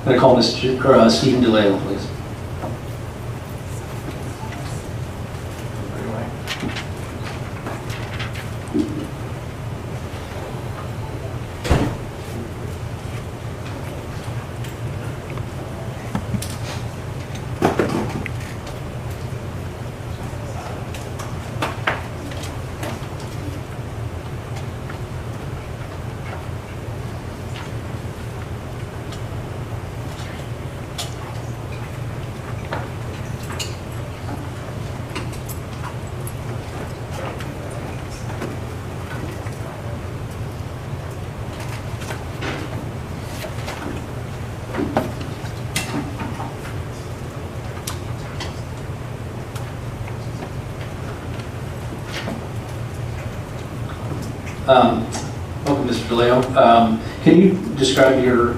I'm going to call Mr. Stephen DeLeo, please. Welcome, Mr. DeLeo. Can you describe your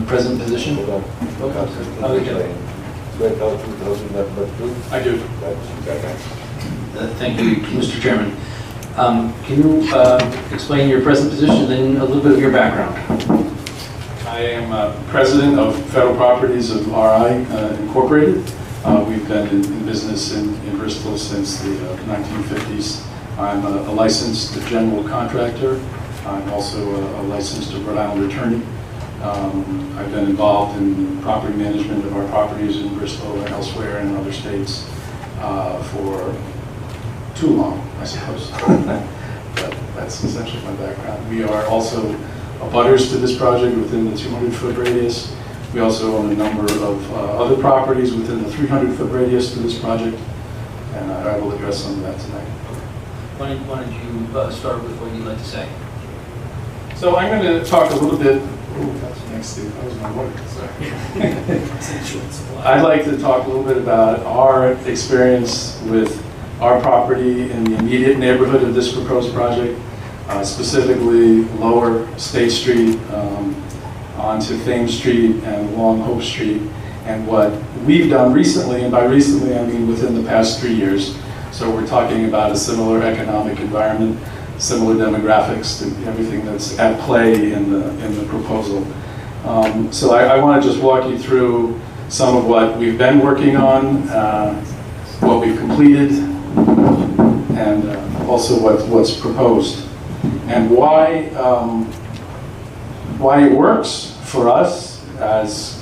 present position? Hold on. Oh, you do. I do. Thank you, Mr. Chairman. Can you explain your present position and a little bit of your background? I am president of Federal Properties of RI Incorporated. We've been in business in Bristol since the 1950s. I'm a licensed general contractor. I'm also a licensed Rhode Island attorney. I've been involved in property management of our properties in Bristol and elsewhere in other states for too long, I suppose. But that's essentially my background. We are also abutters to this project within the 200-foot radius. We also own a number of other properties within the 300-foot radius to this project, and I will address some of that tonight. Why don't you start with what you'd like to say? So I'm going to talk a little bit. That's next, Steve. That was my word. Sorry. I'd like to talk a little bit about our experience with our property in the immediate neighborhood of this proposed project, specifically Lower State Street onto Thames Street and along Hope Street, and what we've done recently, and by recently I mean within the past 3 years. So we're talking about a similar economic environment, similar demographics to everything that's at play in the proposal. So I want to just walk you through some of what we've been working on, what we've completed, and also what's proposed, and why it works for us as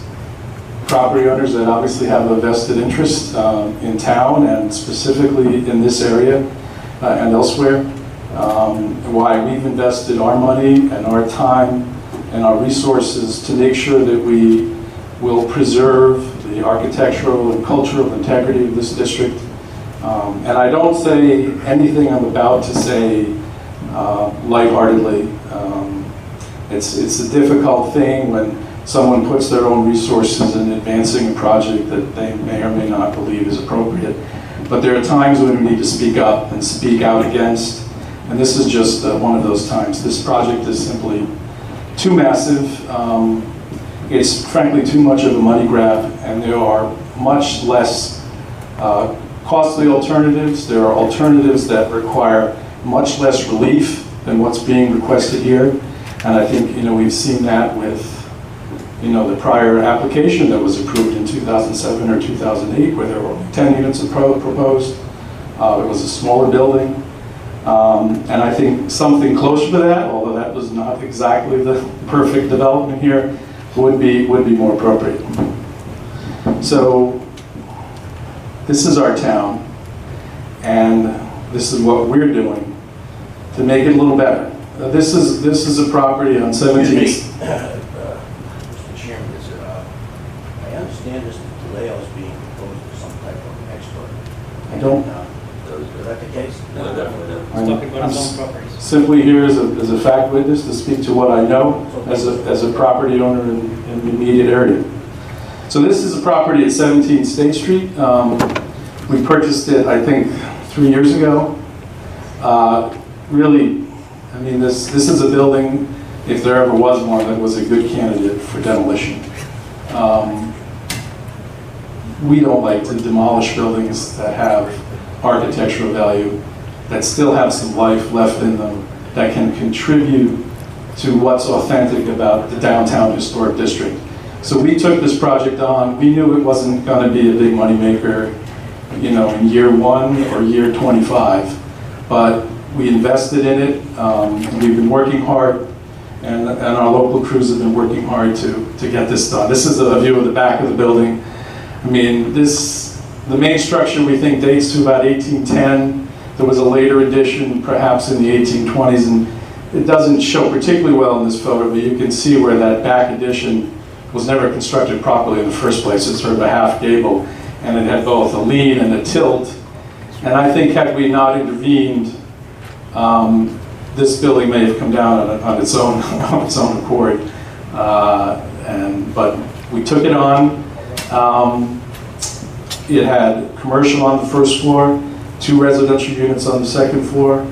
property owners that obviously have a vested interest in town and specifically in this area and elsewhere. Why we've invested our money and our time and our resources to make sure that we will preserve the architectural and cultural integrity of this district. And I don't say anything I'm about to say lightheartedly. It's a difficult thing when someone puts their own resources in advancing a project that they may or may not believe is appropriate. But there are times when we need to speak up and speak out against, and this is just one of those times. This project is simply too massive. It's frankly too much of a money grab, and there are much less costly alternatives. There are alternatives that require much less relief than what's being requested here. And I think we've seen that with the prior application that was approved in 2007 or 2008, where there were 10 units proposed. It was a smaller building. And I think something closer to that, although that was not exactly the perfect development here, would be more appropriate. So this is our town, and this is what we're doing to make it a little better. This is a property on 17th. Mr. Chairman, I understand this DeLeo is being proposed as some type of expert. I don't. Is that the case? No, definitely not. He's talking about his own properties. Simply here as a fact witness to speak to what I know as a property owner in the immediate area. So this is a property at 17th State Street. We purchased it, I think, 3 years ago. Really, I mean, this is a building, if there ever was one, that was a good candidate for demolition. We don't like to demolish buildings that have architectural value. that still have some life left in them, that can contribute to what's authentic about the downtown historic district. So we took this project on. We knew it wasn't going to be a big moneymaker, you know, in year 1 or year 25, but we invested in it. We've been working hard, and our local crews have been working hard to get this done. This is a view of the back of the building. I mean, the main structure we think dates to about 1810. There was a later addition, perhaps in the 1820s, and it doesn't show particularly well in this photo, but you can see where that back addition was never constructed properly in the first place. It's sort of a half gable, and it had both a lean and a tilt. And I think had we not intervened, this building may have come down on its own accord. But we took it on. It had commercial on the first floor, 2 residential units on the second floor.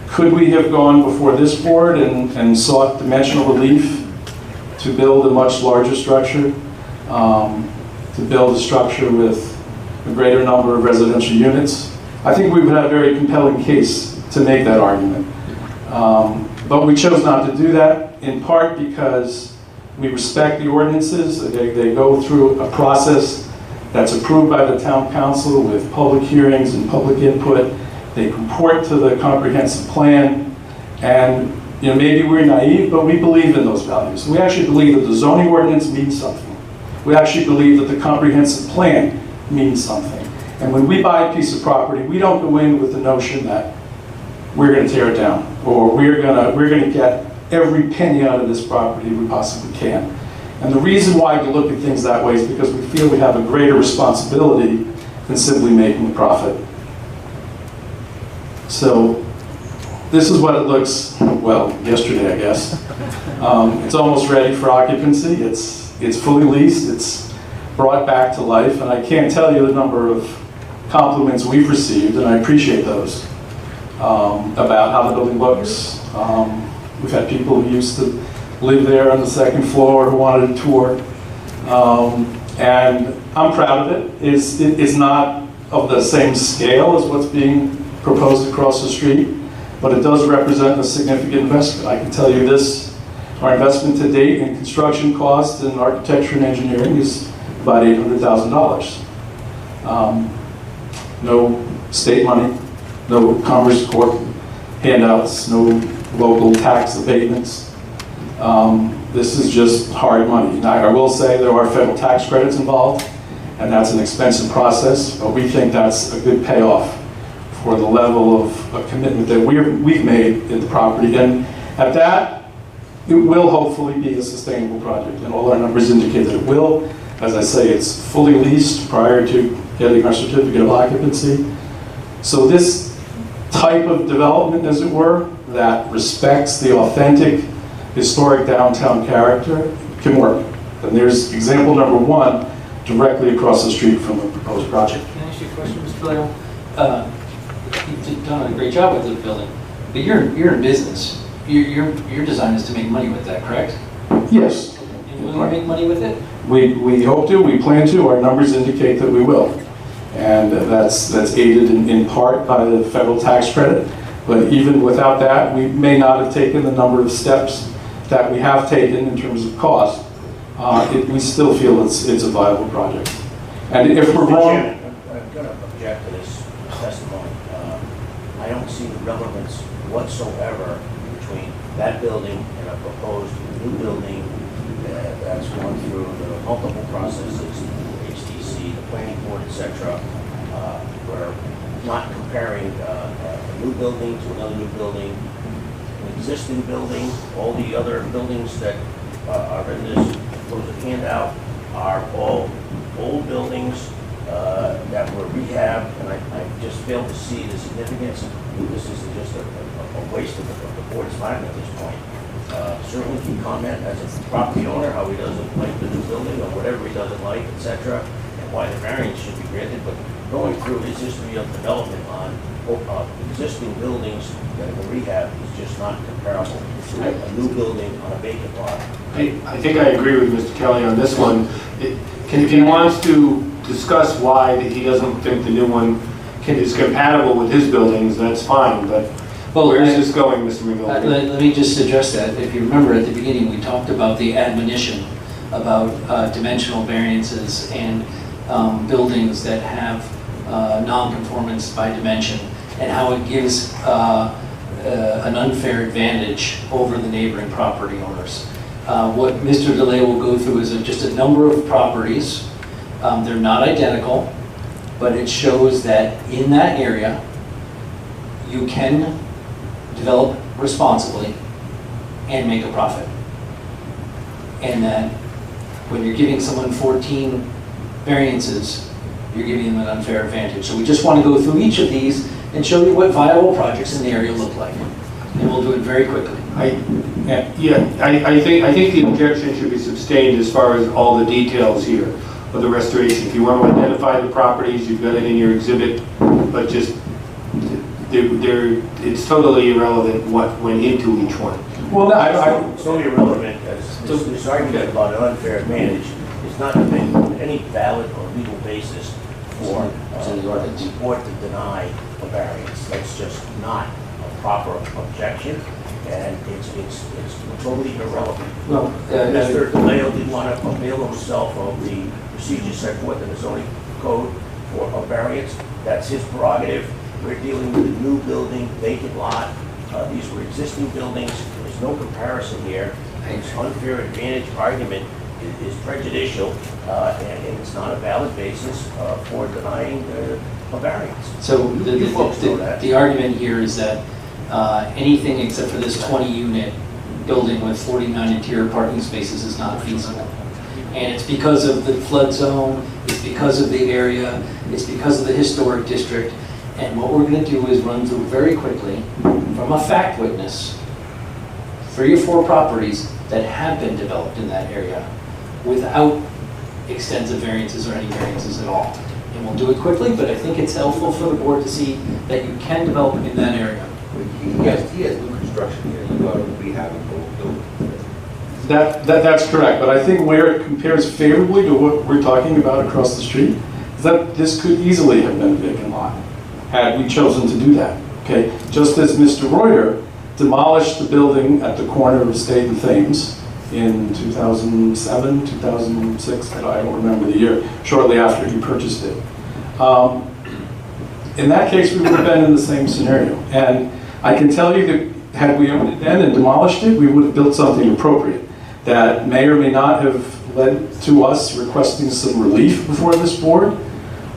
Could we have gone before this board and sought dimensional relief to build a much larger structure, to build a structure with a greater number of residential units? I think we would have a very compelling case to make that argument. But we chose not to do that, in part because we respect the ordinances. They go through a process that's approved by the town council with public hearings and public input. They comport to the comprehensive plan, and you know, maybe we're naive, but we believe in those values. We actually believe that the zoning ordinance means something. We actually believe that the comprehensive plan means something. And when we buy a piece of property, we don't go in with the notion that we're going to tear it down, or we're going to get every penny out of this property we possibly can. And the reason why we look at things that way is because we feel we have a greater responsibility than simply making a profit. So this is what it looks, well, yesterday, I guess. It's almost ready for occupancy. It's fully leased. It's brought back to life. And I can't tell you the number of compliments we've received, and I appreciate those, about how the building looks. We've had people who used to live there on the second floor who wanted a tour. And I'm proud of it. It's not of the same scale as what's being proposed across the street, but it does represent a significant investment. I can tell you this, our investment to date in construction costs and architecture and engineering is about $800,000. No state money, no Commerce Corp handouts, no local tax abatements. This is just hard money. Now, I will say there are federal tax credits involved, and that's an expensive process, but we think that's a good payoff for the level of commitment that we've made in the property. And at that, it will hopefully be a sustainable project, and all our numbers indicate that it will. As I say, it's fully leased prior to getting our certificate of occupancy. So this type of development, as it were, that respects the authentic historic downtown character can work. And there's example number 1 directly across the street from the proposed project. Can I ask you a question, Mr. DeLeo? You've done a great job with the building, but you're in business. Your design is to make money with that, correct? Yes. And will you make money with it? We hope to, we plan to, our numbers indicate that we will. And that's aided in part by the federal tax credit. But even without that, we may not have taken the number of steps that we have taken in terms of cost. We still feel it's a viable project. And if we're wrong... I'm going to object to this testimony. I don't see the relevance whatsoever between that building and a proposed new building that's gone through the multiple processes, HDC, the planning board, etc. We're not comparing a new building to another new building, an existing building. All the other buildings that are in this proposed handout are all old buildings that were rehabbed, and I just fail to see the significance. This is just a waste of the board's time at this point. Certainly can comment as a property owner how he doesn't like the new building or whatever he doesn't like, etc., and why the variance should be granted, but going through his history of development on existing buildings that were rehabbed is just not comparable to a new building on a vacant lot. I think I agree with Mr. Kelly on this one. If he wants to discuss why he doesn't think the new one is compatible with his buildings, that's fine, but Well, where is this going, Mr. McGill? Let me just address that. If you remember at the beginning, we talked about the admonition about dimensional variances and buildings that have non-conformance by dimension, and how it gives an unfair advantage over the neighboring property owners. What Mr. DeLeo will go through is just a number of properties. They're not identical, but it shows that in that area, you can develop responsibly and make a profit. And that when you're giving someone 14 variances, you're giving them an unfair advantage. So we just want to go through each of these and show you what viable projects in the area look like. And we'll do it very quickly. I think the objection should be sustained as far as all the details here of the restoration. If you want to identify the properties, you've got it in your exhibit, but just it's totally irrelevant what went into each one. Well, It's so irrelevant, as this argument about an unfair advantage is not any valid or legal basis for the board to deny a variance. That's just not a proper objection, and it's totally irrelevant. Well, Mr. DeLeo did want to avail himself of the procedures set forth in the zoning code for a variance. That's his prerogative. We're dealing with a new building, vacant lot. These were existing buildings. There's no comparison here. This unfair advantage argument is prejudicial, and it's not a valid basis for denying a variance. So You folks know that. the argument here is that anything except for this 20-unit building with 49 interior parking spaces is not feasible. And it's because of the flood zone, it's because of the area, it's because of the historic district. And what we're going to do is run through very quickly, from a fact witness, 3 or 4 properties that have been developed in that area without extensive variances or any variances at all. And we'll do it quickly, but I think it's helpful for the board to see that you can develop in that area. He has new construction here, you ought to be having old building. that's correct, but I think where it compares favorably to what we're talking about across the street is that this could easily have been a vacant lot had we chosen to do that. Okay, just as Mr. Reuter demolished the building at the corner of State and Thames in 2007, 2006, I don't remember the year, shortly after he purchased it. In that case, we would have been in the same scenario. And I can tell you that had we owned it then and demolished it, we would have built something appropriate that may or may not have led to us requesting some relief before this board,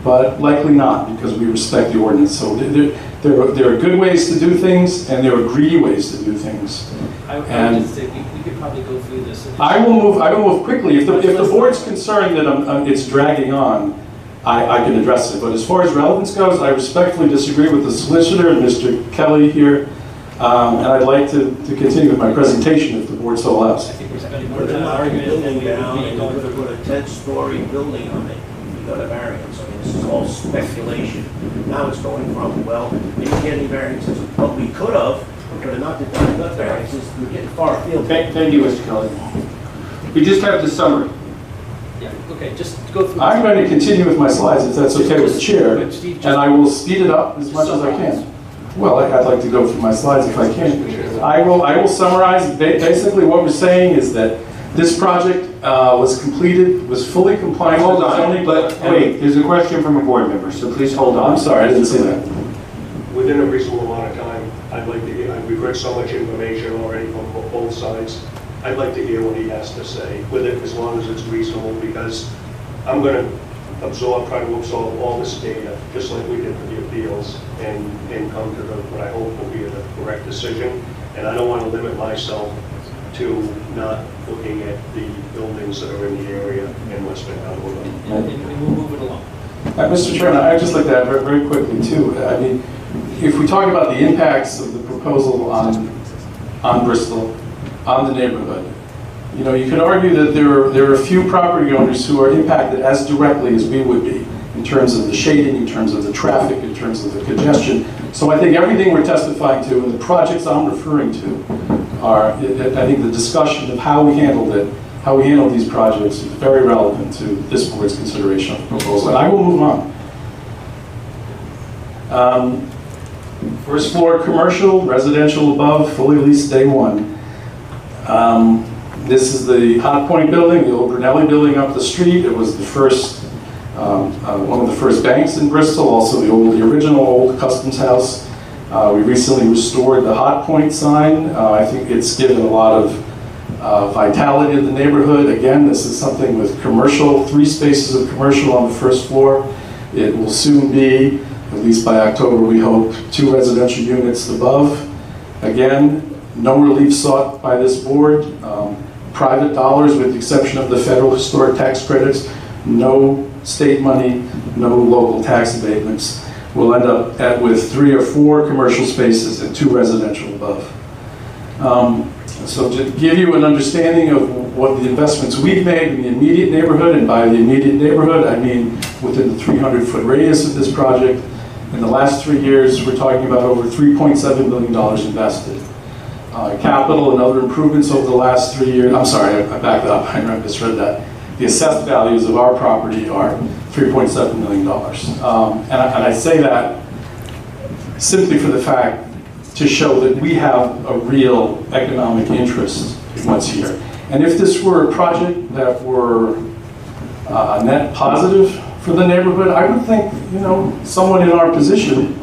but likely not, because we respect the ordinance. So there are good ways to do things, and there are greedy ways to do things. I would just say we could probably go through this. I will move quickly. If the board's concerned that it's dragging on, I can address it. But as far as relevance goes, I respectfully disagree with the solicitor and Mr. Kelly here, and I'd like to continue with my presentation if the board so allows. I think we're spending more Put time a arguing than building we down would be and going you're going through. to put a 10-story building on it. You got a variance. I mean, this is all speculation. Now it's going from, well, we didn't get any variances, but we could have, but not that we got variances. We're getting far afield. Thank you, Mr. Kelly. We just have the summary. Yeah, okay, just go through. I'm going to continue with my slides if that's okay with the chair, But Steve, and I will speed it up as much as I can. Well, I'd like to go through my slides if I can. I will summarize. Basically, what we're saying is that this project was completed, was fully compliant with Hold the on, zoning. but wait, there's a question from a board member, so please hold on. I'm sorry, I didn't see that. Within a reasonable amount of time, I'd like to hear, we've heard so much information already from both sides. I'd like to hear what he has to say with it, as long as it's reasonable, because I'm going to try to absorb all this data, just like we did for the appeals, and come to what I hope will be the correct decision. And I don't want to limit myself to not looking at the buildings that are in the area and what's been done with them. And we'll move it along. Mr. Chairman, I'd just like to add very quickly too. I mean, if we talk about the impacts of the proposal on Bristol, on the neighborhood, you know, you could argue that there are a few property owners who are impacted as directly as we would be in terms of the shading, in terms of the traffic, in terms of the congestion. So I think everything we're testifying to and the projects I'm referring to are, I think the discussion of how we handled it, how we handled these projects is very relevant to this board's consideration of the proposal. And I will move on. First floor commercial, residential above, fully leased day one. This is the Hot Point building, the old Brunelli building up the street. It was the first, one of the first banks in Bristol, also the original old customs house. We recently restored the Hot Point sign. I think it's given a lot of vitality to the neighborhood. Again, this is something with commercial, 3 spaces of commercial on the first floor. It will soon be, at least by October we hope, 2 residential units above. Again, no relief sought by this board. Private dollars, with the exception of the federal historic tax credits, no state money, no local tax abatements. We'll end up with 3 or 4 commercial spaces and 2 residential above. So to give you an understanding of what the investments we've made in the immediate neighborhood, and by the immediate neighborhood, I mean within the 300-foot radius of this project, in the last 3 years, we're talking about over $3.7 million invested. Capital and other improvements over the last 3 years, I'm sorry, I backed up, I misread that. The assessed values of our property are $3.7 million. And I say that simply for the fact to show that we have a real economic interest in what's here. And if this were a project that were a net positive for the neighborhood, I would think, you know, someone in our position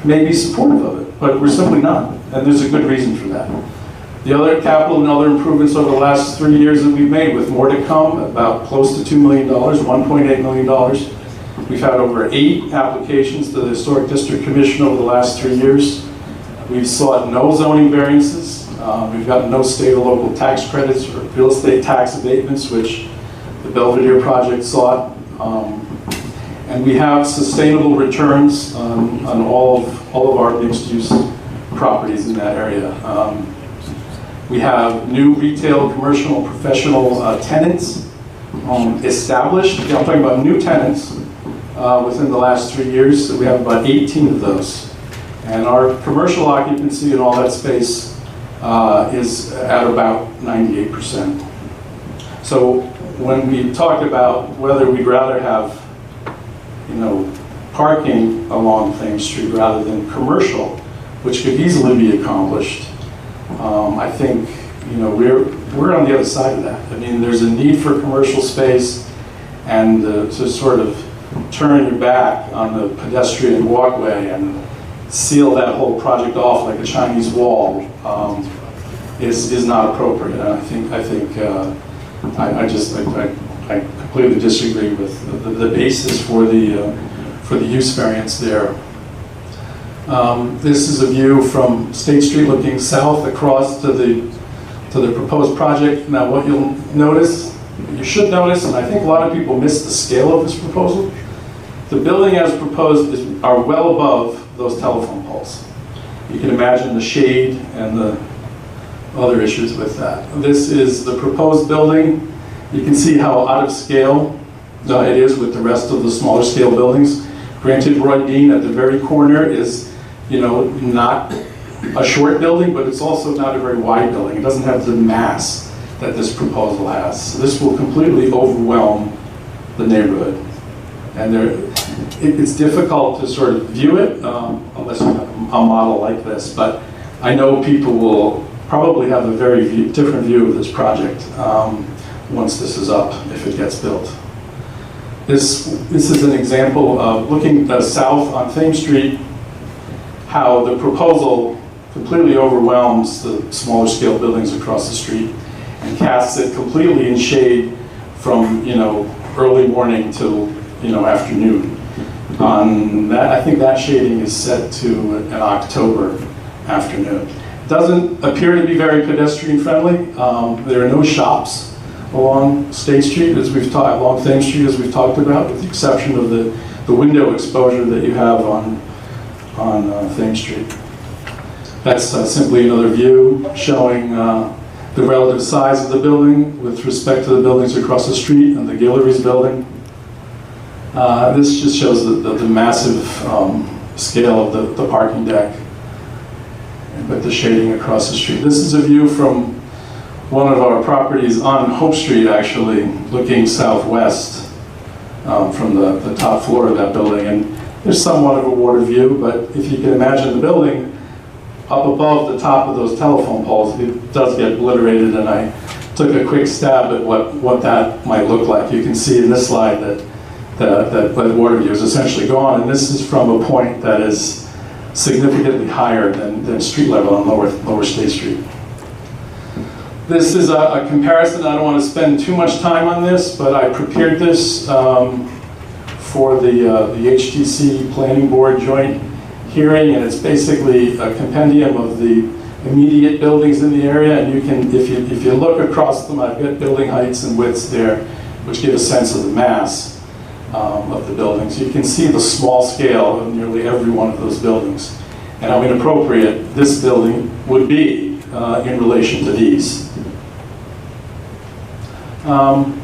may be supportive of it, but we're simply not. And there's a good reason for that. The other capital and other improvements over the last 3 years that we've made, with more to come, about close to $2 million, $1.8 million. We've had over 8 applications to the Historic District Commission over the last 3 years. We've sought no zoning variances. We've gotten no state or local tax credits or real estate tax abatements, which the Belvedere project sought. And we have sustainable returns on all of our mixed-use properties in that area. We have new retail, commercial, and professional tenants established. I'm talking about new tenants within the last 3 years. So we have about 18 of those. And our commercial occupancy in all that space is at about 98%. So when we talk about whether we'd rather have, you know, parking along Thames Street rather than commercial, which could easily be accomplished, I think, you know, we're on the other side of that. I mean, there's a need for commercial space, and to sort of turn your back on the pedestrian walkway and seal that whole project off like a Chinese wall is not appropriate. And I completely disagree with the basis for the use variance there. This is a view from State Street looking south across to the proposed project. Now what you'll notice, you should notice, and I think a lot of people miss the scale of this proposal, the building as proposed are well above those telephone poles. You can imagine the shade and the other issues with that. This is the proposed building. You can see how out of scale it is with the rest of the smaller scale buildings. Granted, Roy Dean at the very corner is, you know, not a short building, but it's also not a very wide building. It doesn't have the mass that this proposal has. So this will completely overwhelm the neighborhood. And it's difficult to sort of view it unless you have a model like this, but I know people will probably have a very different view of this project once this is up, if it gets built. This is an example of looking south on Thames Street, how the proposal completely overwhelms the smaller scale buildings across the street and casts it completely in shade from, you know, early morning till, you know, afternoon. On that, I think that shading is set to an October afternoon. It doesn't appear to be very pedestrian friendly. There are no shops along State Street, along Thames Street, as we've talked about, with the exception of the window exposure that you have on Thames Street. That's simply another view showing the relative size of the building with respect to the buildings across the street and the Guillory's building. This just shows the massive scale of the parking deck with the shading across the street. This is a view from one of our properties on Hope Street, actually, looking southwest from the top floor of that building. And there's somewhat of a water view, but if you can imagine the building up above the top of those telephone poles, it does get obliterated, and I took a quick stab at what that might look like. You can see in this slide that that water view is essentially gone, and this is from a point that is significantly higher than street level on Lower State Street. This is a comparison. I don't want to spend too much time on this, but I prepared this for the HTC Planning Board joint hearing, and it's basically a compendium of the immediate buildings in the area, and you can, if you look across them, I've got building heights and widths there, which give a sense of the mass of the buildings. You can see the small scale of nearly every one of those buildings, and how inappropriate this building would be in relation to these. I'm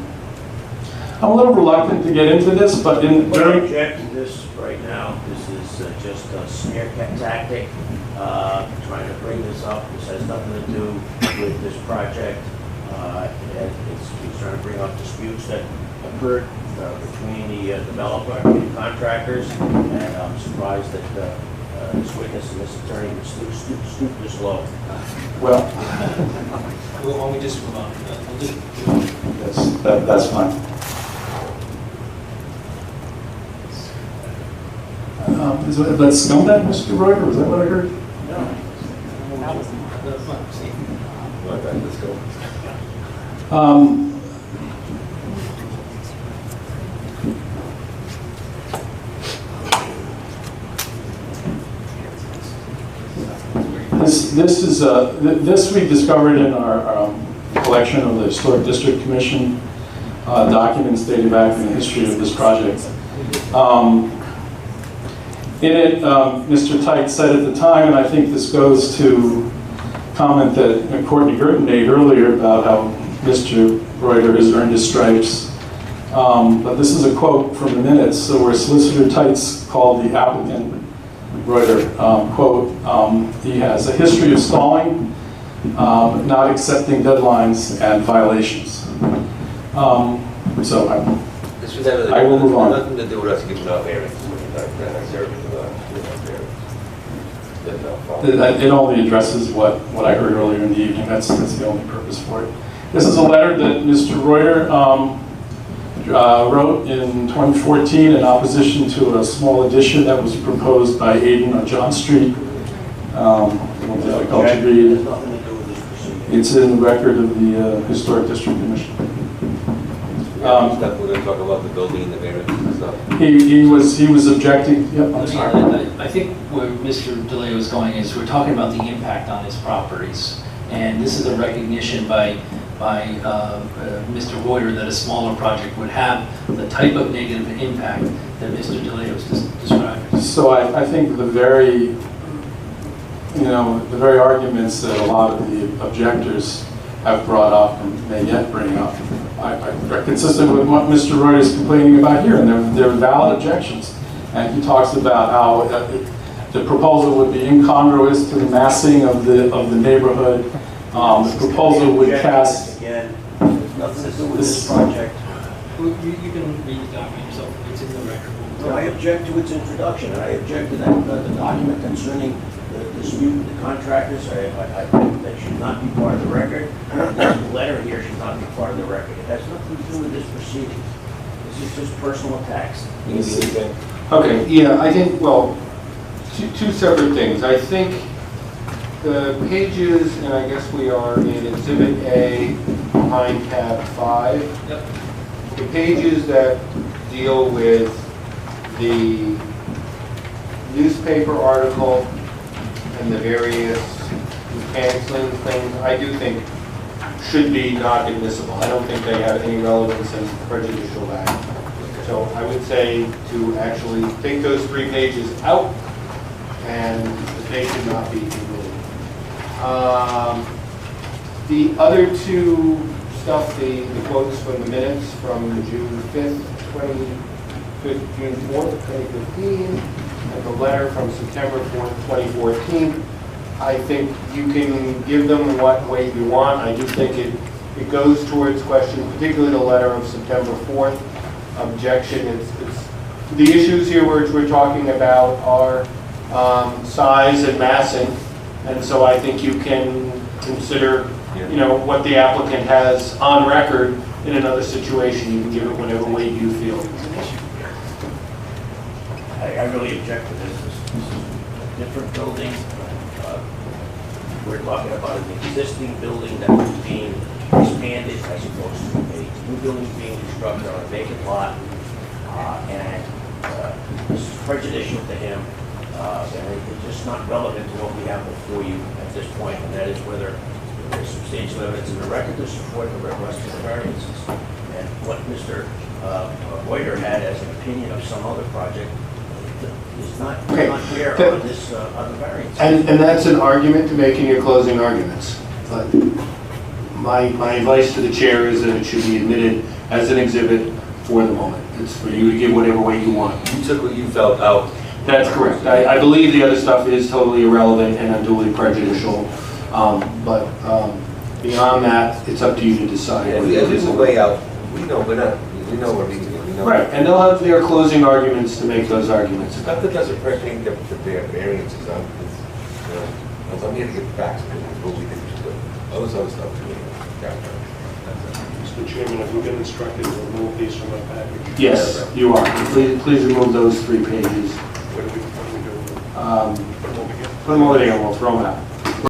a little reluctant to get into this, but in I object to this right now. This is just a smear tactic, trying to bring this up. This has nothing to do with this project. He's trying to bring up disputes that occurred between the developer and the contractors, and I'm surprised that this witness and this attorney would stoop this low. well, Why don't we just move on? that's fine. Let's scum that, Mr. Reuter, was that what I heard? No. Let's go. This we discovered in our collection of the Historic District Commission documents dating back in the history of this project. In it, Mr. Tite said at the time, and I think this goes to comment that Courtney Girton made earlier about how Mr. Reuter has earned his stripes. But this is a quote from the minutes, so where Solicitor Tites called the applicant Reuter, quote, he has a history of stalling, not accepting deadlines and violations. So I will move on. Nothing to do with us giving out variance. It only addresses what I heard earlier in the evening. That's the only purpose for it. This is a letter that Mr. Reuter wrote in 2014 in opposition to a small addition that was proposed by Aiden on John Street. Difficult to read. It's in the record of the Historic District Commission. We're going to talk about the building and the variance and stuff. He was objecting. Yep, I'm sorry. I think where Mr. DeLeo is going is we're talking about the impact on his properties, and this is a recognition by Mr. Reuter that a smaller project would have the type of negative impact that Mr. DeLeo is describing. So I think the very arguments that a lot of the objectors have brought up and may yet bring up are consistent with what Mr. Reuter is complaining about here, and they're valid objections. And he talks about how the proposal would be incongruous to the massing of the neighborhood. The proposal would cast... Again, there's nothing to do with this project. You can read the document yourself. It's in the record. No, I object to its introduction, and I object to that the document concerning the dispute with the contractors. I think that should not be part of the record. The letter here should not be part of the record. It has nothing to do with this proceeding. This is just personal attacks. Okay, yeah, I think, well, two separate things. I think the pages, and I guess we are in Exhibit A behind tab 5. Yep. The pages that deal with the newspaper article and the various canceling things, I do think should be not admissible. I don't think they have any relevance and prejudicial value. So I would say to actually take those 3 pages out, and they should not be removed. The other 2 stuff, the quotes from the minutes from June 5th, June 4th, 2015, and the letter from September 4th, 2014, I think you can give them what way you want. I do think it goes towards question, particularly the letter of September 4th. Objection, it's the issues here we're talking about are size and massing, and so I think you can consider, you know, what the applicant has on record in another situation. You can give it whatever weight you feel. I really object to this. This is a different building. We're talking about an existing building that was being expanded as opposed to a new building being constructed on a vacant lot. And this is prejudicial to him. And it's just not relevant to what we have before you at this point, and that is whether there's substantial evidence in the record to support the request for the variances. And what Mr. Reuter had as an opinion of some other project is not clear on this on the variance. And that's an argument to make in your closing arguments. But my advice to the chair is that it should be admitted as an exhibit for the moment. It's for you to give whatever weight you want. You took what you felt out. That's correct. I believe the other stuff is totally irrelevant and unduly prejudicial. But beyond that, it's up to you to decide. Yeah, we will lay out. We know we're not. We know we're meeting. We know. Right, and they'll have their closing arguments to make those arguments. It's not that doesn't pressing the variances on. I'm here to get facts. What we did was good. All this other stuff to me. Mr. Chairman, have we been instructed to remove these from our package? Yes, you are. Please remove those 3 pages. What do we do? Put them over there and we'll throw them out.